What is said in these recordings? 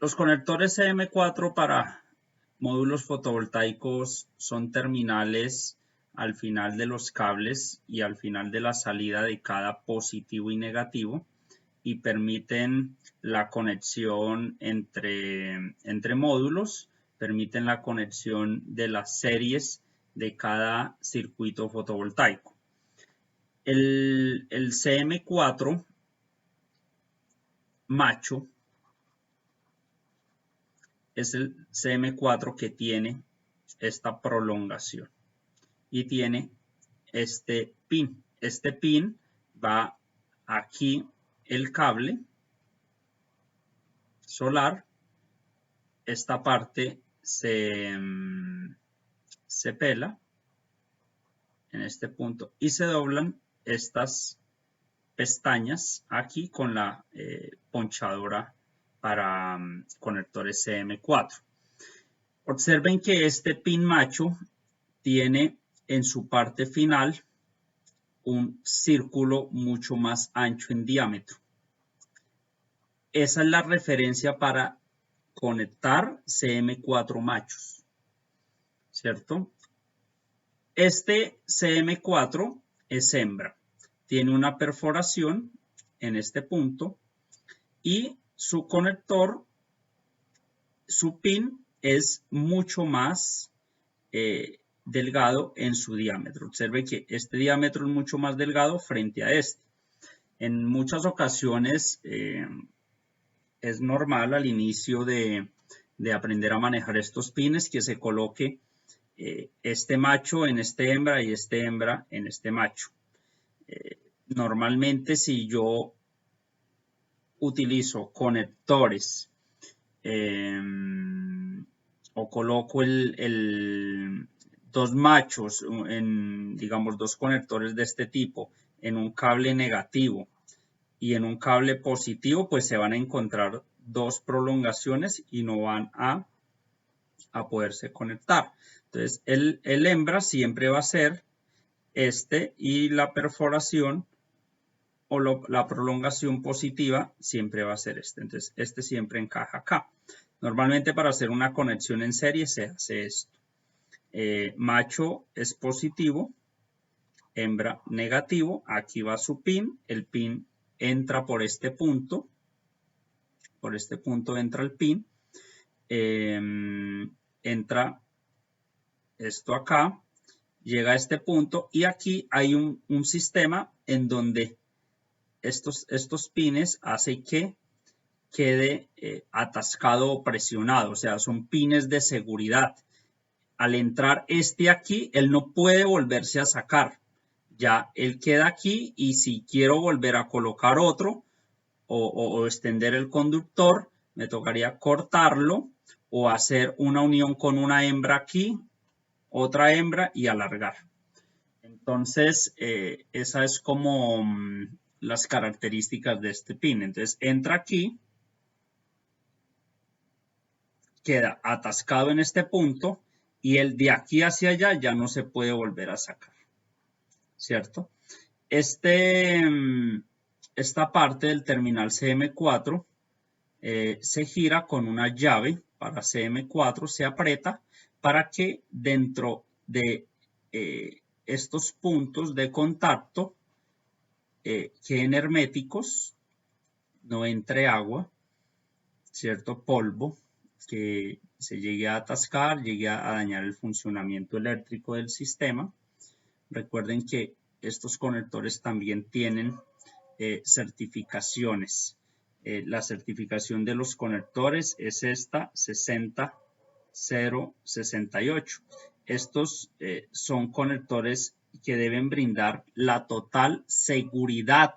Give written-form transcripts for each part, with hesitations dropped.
Los conectores CM4 para módulos fotovoltaicos son terminales al final de los cables y al final de la salida de cada positivo y negativo y permiten la conexión entre módulos, permiten la conexión de las series de cada circuito fotovoltaico. El CM4 macho es el CM4 que tiene esta prolongación y tiene este pin. Este pin va aquí el cable solar. Esta parte se pela en este punto y se doblan estas pestañas aquí con la ponchadora para conectores CM4. Observen que este pin macho tiene en su parte final un círculo mucho más ancho en diámetro. Esa es la referencia para conectar CM4 machos, ¿cierto? Este CM4 es hembra. Tiene una perforación en este punto y su conector, su pin es mucho más delgado en su diámetro. Observe que este diámetro es mucho más delgado frente a este. En muchas ocasiones es normal al inicio de aprender a manejar estos pines que se coloque este macho en este hembra y este hembra en este macho. Normalmente si yo utilizo conectores o coloco dos machos, digamos dos conectores de este tipo en un cable negativo y en un cable positivo, pues se van a encontrar dos prolongaciones y no van a poderse conectar. Entonces el hembra siempre va a ser este y la perforación o la prolongación positiva siempre va a ser este. Entonces este siempre encaja acá. Normalmente para hacer una conexión en serie se hace esto. Macho es positivo, hembra negativo. Aquí va su pin. El pin entra por este punto. Por este punto entra el pin. Entra esto acá. Llega a este punto y aquí hay un sistema en donde estos pines hacen que quede atascado o presionado, o sea, son pines de seguridad. Al entrar este aquí, él no puede volverse a sacar. Ya él queda aquí y si quiero volver a colocar otro o extender el conductor, me tocaría cortarlo o hacer una unión con una hembra aquí, otra hembra y alargar. Entonces, esa es como las características de este pin. Entonces, entra aquí, queda atascado en este punto y el de aquí hacia allá ya no se puede volver a sacar, ¿cierto? Esta parte del terminal CM4 se gira con una llave para CM4, se aprieta para que dentro de estos puntos de contacto queden herméticos, no entre agua, cierto polvo que se llegue a atascar, llegue a dañar el funcionamiento eléctrico del sistema. Recuerden que estos conectores también tienen certificaciones. La certificación de los conectores es esta 60068. Estos son conectores que deben brindar la total seguridad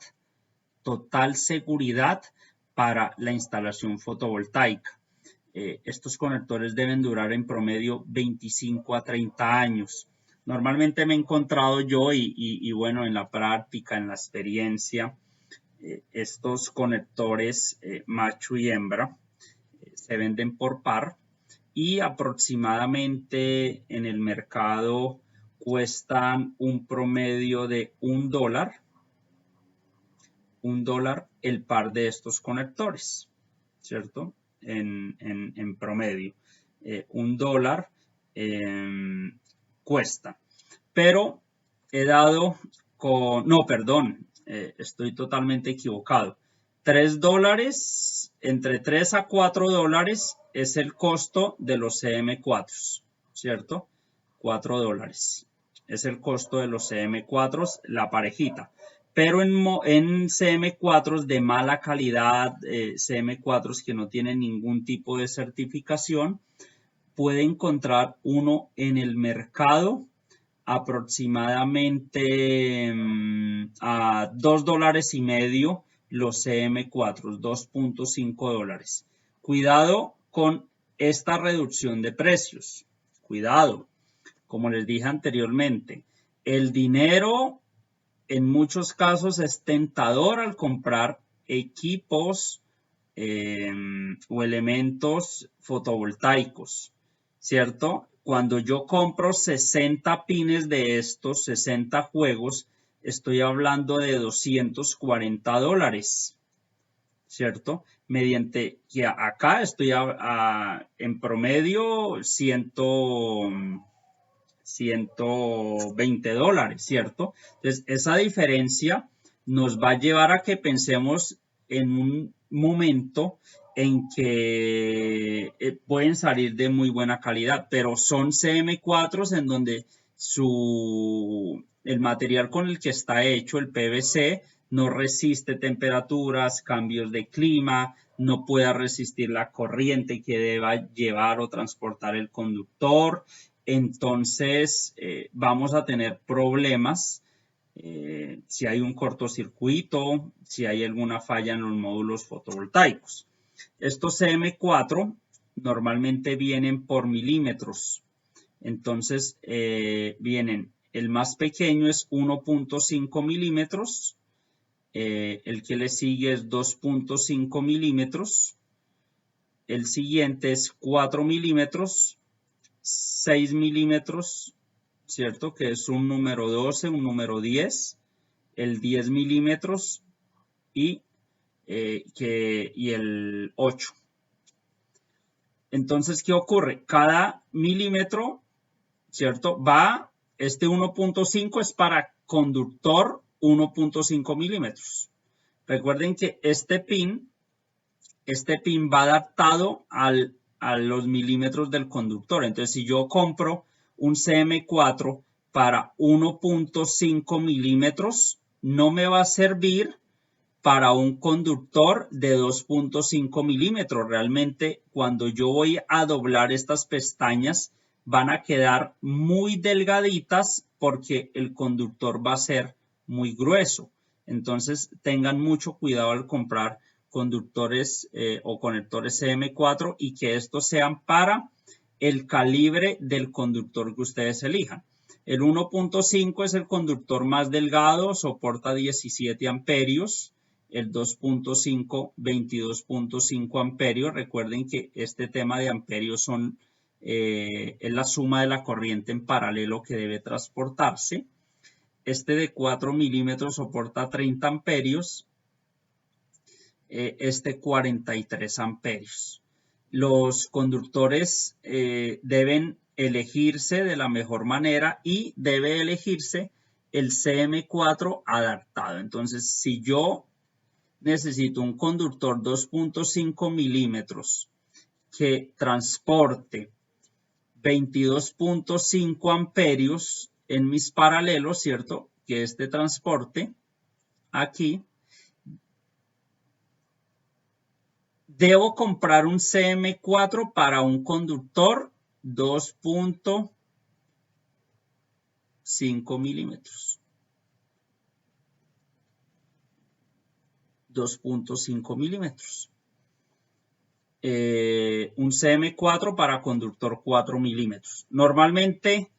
para la instalación fotovoltaica. Estos conectores deben durar en promedio 25 a 30 años. Normalmente me he encontrado yo y bueno, en la práctica, en la experiencia, estos conectores macho y hembra se venden por par y aproximadamente en el mercado cuestan un promedio de $1 el par de estos conectores, ¿cierto? en promedio. $1 cuesta. Pero he dado con... No, perdón, estoy totalmente equivocado. $3, entre 3 a $4 es el costo de los CM4, ¿cierto? $4 es el costo de los CM4, la parejita. Pero en CM4 de mala calidad, CM4 que no tienen ningún tipo de certificación, puede encontrar uno en el mercado aproximadamente a $2.50 los CM4, $2.5. Cuidado con esta reducción de precios. Cuidado, como les dije anteriormente, el dinero en muchos casos es tentador al comprar equipos o elementos fotovoltaicos, ¿cierto? Cuando yo compro 60 pines de estos, 60 juegos, estoy hablando de $240, ¿cierto? Mediante que acá estoy en promedio $120, ¿cierto? Entonces, esa diferencia nos va a llevar a que pensemos en un momento en que pueden salir de muy buena calidad, pero son CM4 en donde el material con el que está hecho, el PVC, no resiste temperaturas, cambios de clima, no pueda resistir la corriente que deba llevar o transportar el conductor. Entonces vamos a tener problemas si hay un cortocircuito, si hay alguna falla en los módulos fotovoltaicos. Estos CM4 normalmente vienen por milímetros. Entonces vienen, el más pequeño es 1.5 milímetros, el que le sigue es 2.5 milímetros, el siguiente es 4 milímetros, 6 milímetros, ¿cierto? Que es un número 12, un número 10, el 10 milímetros y el 8. Entonces, ¿qué ocurre? Cada milímetro, ¿cierto? Este 1.5 es para conductor 1.5 milímetros. Recuerden que este pin va adaptado a los milímetros del conductor. Entonces, si yo compro un CM4 para 1.5 milímetros, no me va a servir para un conductor de 2.5 milímetros. Realmente, cuando yo voy a doblar estas pestañas, van a quedar muy delgaditas porque el conductor va a ser muy grueso. Entonces, tengan mucho cuidado al comprar conductores o conectores CM4 y que estos sean para el calibre del conductor que ustedes elijan. El 1.5 es el conductor más delgado, soporta 17 amperios. El 2.5, 22.5 amperios. Recuerden que este tema de amperios es la suma de la corriente en paralelo que debe transportarse. Este de 4 milímetros soporta 30 amperios. Este 43 amperios. Los conductores deben elegirse de la mejor manera y debe elegirse el CM4 adaptado. Entonces, si yo necesito un conductor 2.5 milímetros que transporte 22.5 amperios en mis paralelos, ¿cierto? Que este transporte aquí, debo comprar un CM4 para un conductor 2.5 milímetros. 2.5 milímetros. Un CM4 para conductor 4 milímetros. Normalmente,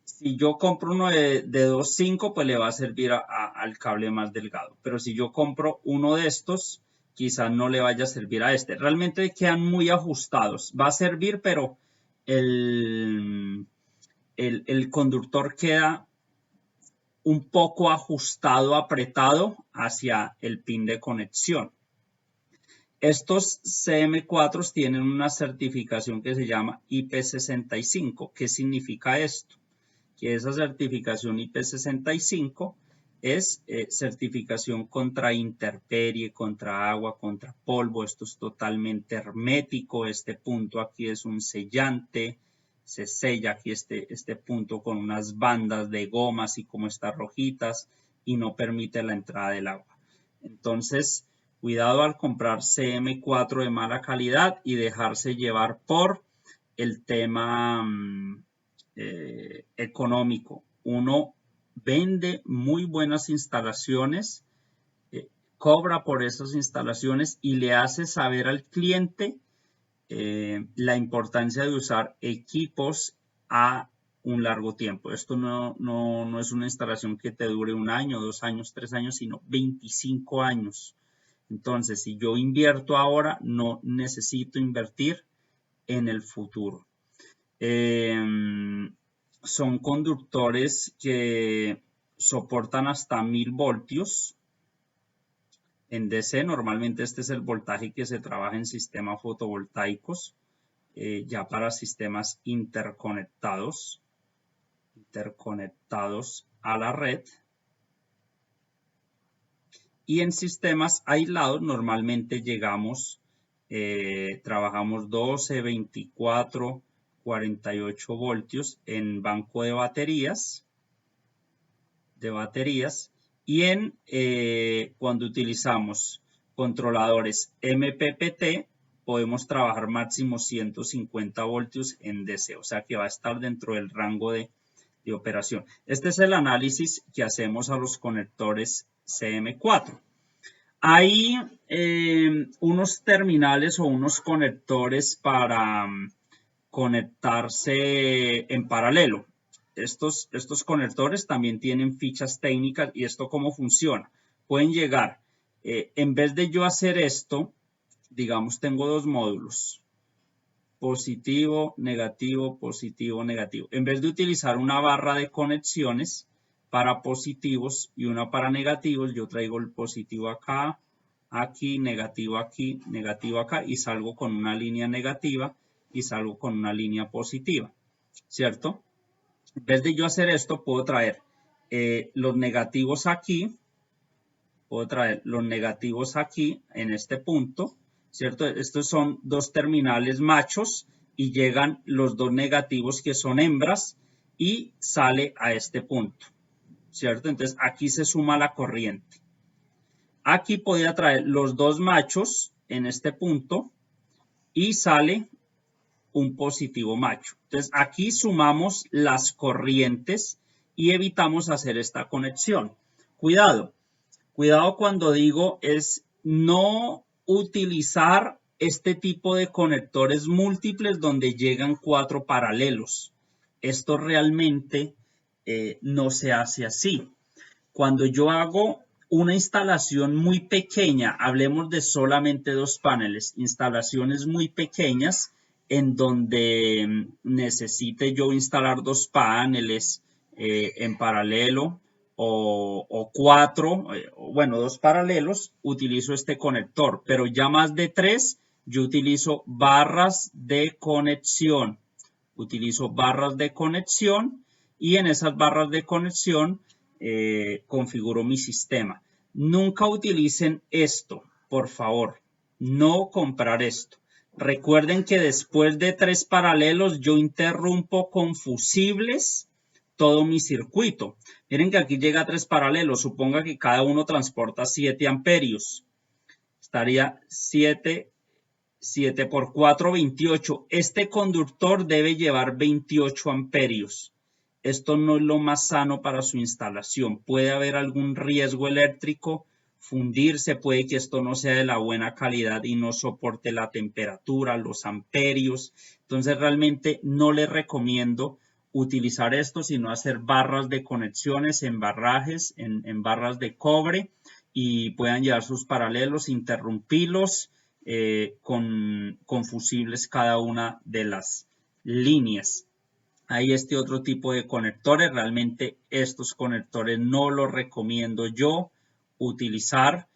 si yo compro uno de 2.5, pues le va a servir al cable más delgado. Pero si yo compro uno de estos, quizás no le vaya a servir a este. Realmente quedan muy ajustados. Va a servir, pero el conductor queda un poco ajustado, apretado hacia el pin de conexión. Estos CM4 tienen una certificación que se llama IP65. ¿Qué significa esto? Que esa certificación IP65 es certificación contra intemperie, contra agua, contra polvo. Esto es totalmente hermético. Este punto aquí es un sellante. Se sella aquí este punto con unas bandas de goma, así como estas rojitas, y no permite la entrada del agua. Entonces, cuidado al comprar CM4 de mala calidad y dejarse llevar por el tema económico. Uno vende muy buenas instalaciones, cobra por esas instalaciones y le hace saber al cliente la importancia de usar equipos a un largo tiempo. Esto no es una instalación que te dure 1 año, 2 años, 3 años, sino 25 años. Entonces, si yo invierto ahora, no necesito invertir en el futuro. Son conductores que soportan hasta 1000 voltios. En DC, normalmente este es el voltaje que se trabaja en sistemas fotovoltaicos, ya para sistemas interconectados a la red. Y en sistemas aislados normalmente trabajamos 12, 24, 48 voltios en banco de baterías y cuando utilizamos controladores MPPT podemos trabajar máximo 150 voltios en DC, o sea que va a estar dentro del rango de operación. Este es el análisis que hacemos a los conectores CM4. Hay unos terminales o unos conectores para conectarse en paralelo. Estos conectores también tienen fichas técnicas y esto cómo funciona. Pueden llegar, en vez de yo hacer esto, digamos tengo 2 módulos, positivo, negativo, positivo, negativo. En vez de utilizar una barra de conexiones para positivos y una para negativos, yo traigo el positivo acá, aquí, negativo acá y salgo con una línea negativa y salgo con una línea positiva, ¿cierto? En vez de yo hacer esto, puedo traer los negativos aquí, en este punto, ¿cierto? Estos son 2 terminales machos y llegan los 2 negativos que son hembras y sale a este punto, ¿cierto? Entonces aquí se suma la corriente. Aquí podía traer los 2 machos en este punto y sale un positivo macho. Entonces aquí sumamos las corrientes y evitamos hacer esta conexión. Cuidado cuando digo es no utilizar este tipo de conectores múltiples donde llegan 4 paralelos. Esto realmente no se hace así. Cuando yo hago una instalación muy pequeña, hablemos de solamente 2 paneles, instalaciones muy pequeñas en donde necesite yo instalar 2 paneles en paralelo o 4, bueno, 2 paralelos, utilizo este conector, pero ya más de 3, yo utilizo barras de conexión. Y en esas barras de conexión configuro mi sistema. Nunca utilicen esto, por favor. No comprar esto. Recuerden que después de 3 paralelos yo interrumpo con fusibles todo mi circuito. Miren que aquí llega a 3 paralelos. Suponga que cada uno transporta 7 amperios. Estaría 7 por 4, 28. Este conductor debe llevar 28 amperios. Esto no es lo más sano para su instalación. Puede haber algún riesgo eléctrico, fundirse, puede que esto no sea de la buena calidad y no soporte la temperatura, los amperios. Entonces realmente no les recomiendo utilizar esto, sino hacer barras de conexiones en barrajes, en barras de cobre y puedan llevar sus paralelos, interrumpirlos con fusibles cada una de las líneas. Hay este otro tipo de conectores, realmente estos conectores no los recomiendo yo utilizar.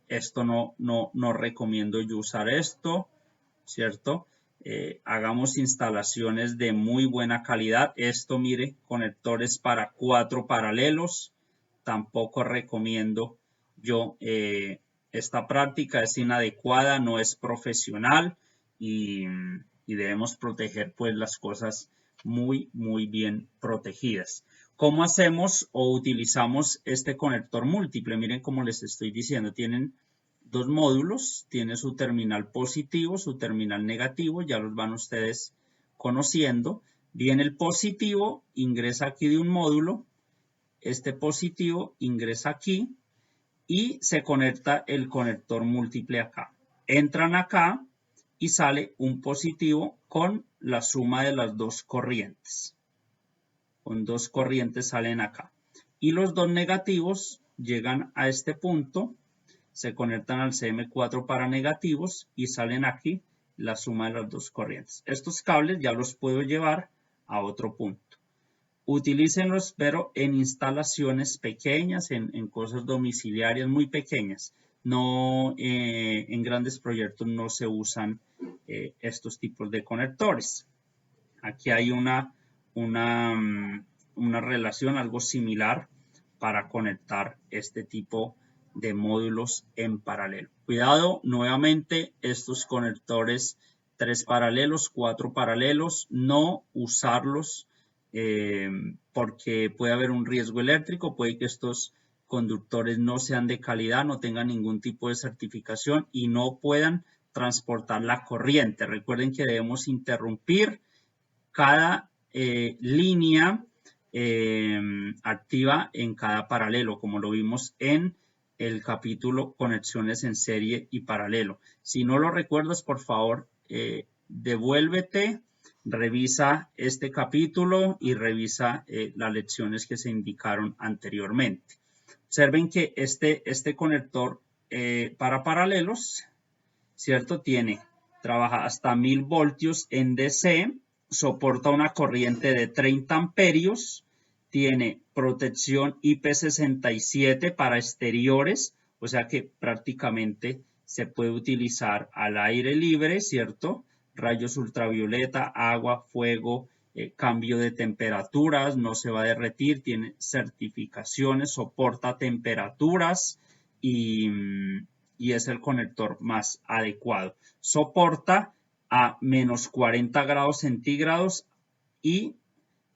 esto no recomiendo yo usar esto, ¿cierto? Hagamos instalaciones de muy buena calidad. Esto, mire, conectores para 4 paralelos. Tampoco recomiendo yo esta práctica, es inadecuada, no es profesional y debemos proteger pues las cosas muy bien protegidas. ¿Cómo hacemos o utilizamos este conector múltiple? Miren como les estoy diciendo, tienen dos módulos, tiene su terminal positivo, su terminal negativo, ya los van ustedes conociendo. Viene el positivo, ingresa aquí de un módulo, este positivo ingresa aquí y se conecta el conector múltiple acá. Entran acá y sale un positivo con la suma de las dos corrientes. Con dos corrientes salen acá. Y los dos negativos llegan a este punto, se conectan al CM4 para negativos y salen aquí la suma de las dos corrientes. Estos cables ya los puedo llevar a otro punto. Utilícenlos, pero en instalaciones pequeñas, en cosas domiciliarias muy pequeñas. No en grandes proyectos no se usan estos tipos de conectores. Aquí hay una relación, algo similar para conectar este tipo de módulos en paralelo. Cuidado, nuevamente, estos conectores 3 paralelos, 4 paralelos, no usarlos porque puede haber un riesgo eléctrico, puede que estos conductores no sean de calidad, no tengan ningún tipo de certificación y no puedan transportar la corriente. Recuerden que debemos interrumpir cada línea activa en cada paralelo, como lo vimos en el capítulo conexiones en serie y paralelo. Si no lo recuerdas, por favor, devuélvete, revisa este capítulo y revisa las lecciones que se indicaron anteriormente. Observen que este conector para paralelos, ¿cierto? Trabaja hasta 1000 voltios en DC, soporta una corriente de 30 amperios, tiene protección IP67 para exteriores, o sea que prácticamente se puede utilizar al aire libre, ¿cierto? Rayos ultravioleta, agua, fuego, cambio de temperaturas, no se va a derretir, tiene certificaciones, soporta temperaturas y es el conector más adecuado. Soporta a menos 40 grados centígrados y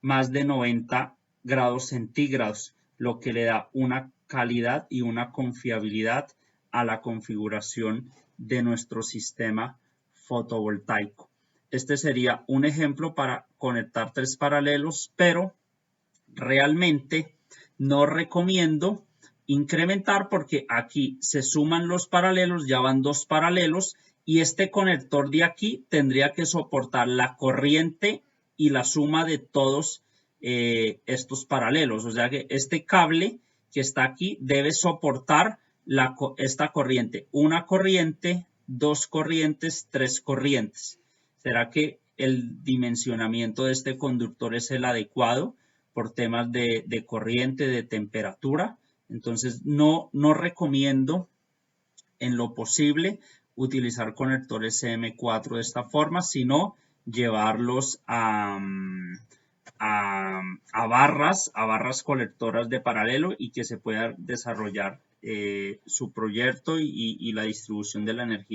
más de 90 grados centígrados, lo que le da una calidad y una confiabilidad a la configuración de nuestro sistema fotovoltaico. Este sería un ejemplo para conectar 3 paralelos, pero realmente no recomiendo incrementar porque aquí se suman los paralelos, ya van 2 paralelos y este conector de aquí tendría que soportar la corriente y la suma de todos estos paralelos. O sea que este cable que está aquí debe soportar esta corriente. Una corriente, 2 corrientes, 3 corrientes. ¿Será que el dimensionamiento de este conductor es el adecuado por temas de corriente, de temperatura? Entonces no recomiendo en lo posible utilizar conectores CM4 de esta forma, sino llevarlos a barras colectoras de paralelo y que se pueda desarrollar su proyecto y la distribución de la energía